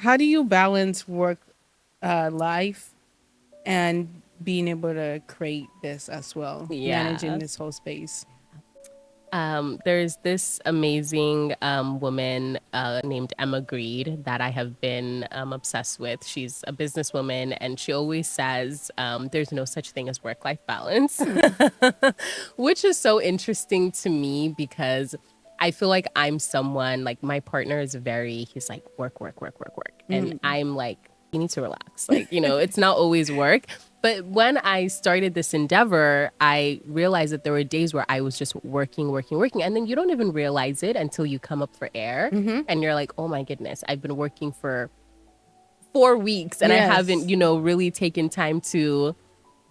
how do you balance work life and being able to create this as well, managing Yeah. this whole space? There's this amazing woman named Emma Greede that I have been obsessed with. She's a businesswoman, and she always says there's no such thing as work life balance, which is so interesting to me because I feel like I'm someone like my partner is he's like work, work, work, work, work. And I'm like, you need to relax. Like, it's not always work. But when I started this endeavor, I realized that there were days where I was just working, working, working. And then you don't even realize it until you come up for air. And you're like, oh my goodness, I've been working for 4 weeks and I haven't, Yes. really taken time to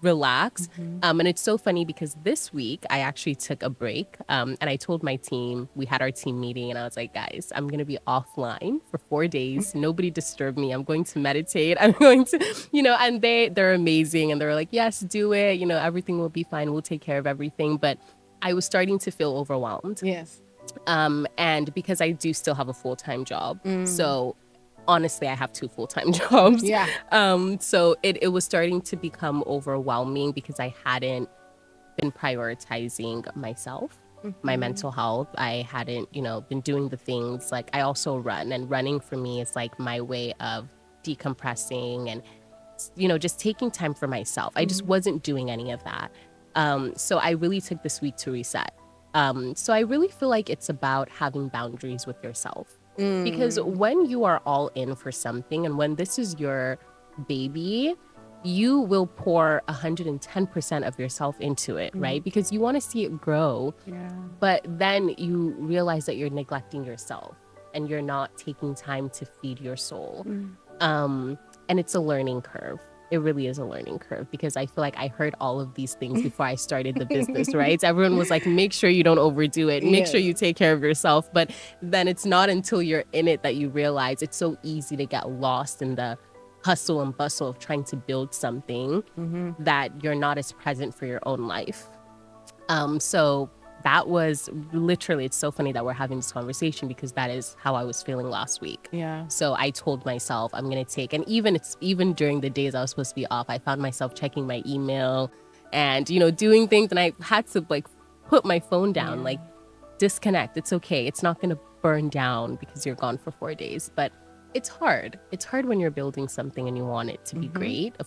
relax. And it's so funny because this week I actually took a break. And I told my team, we had our team meeting, and I was like, guys, I'm going to be offline for 4 days. Nobody disturb me. I'm going to meditate. I'm going to, and they're amazing. And they're like, yes, do it. Everything will be fine. We'll take care of everything. But I was starting to feel overwhelmed. Yes. And because I do still have a full-time job. So honestly, I have two full-time jobs. Yeah. So it was starting to become overwhelming because I hadn't been prioritizing myself, my mental health. I hadn't, been doing the things like I also run, and running for me is like my way of decompressing and, just taking time for myself. I just wasn't doing any of that. So I really took this week to reset. So I really feel like it's about having boundaries with yourself. Because when you are all in for something and when this is your baby, you will pour 110% of yourself into it, right? Because you want to see it grow. Yeah. But then you realize that you're neglecting yourself and you're not taking time to feed your soul. And it's a learning curve. It really is a learning curve because I feel like I heard all of these things before I started the business, right? Everyone was like, make sure you don't overdo it. Make sure you take care of yourself. But then it's not until you're in it that you realize it's so easy to get lost in the hustle and bustle of trying to build something that you're not as present for your own life. So that was literally, it's so funny that we're having this conversation because that is how I was feeling last week. Yeah. So I told myself I'm going to take, and even during the days I was supposed to be off, I found myself checking my email and, doing things. And I had to like put my phone down, like disconnect. It's okay. It's not going to burn down because you're gone for 4 days, but it's hard. It's hard when you're building something and you want it to be great. Of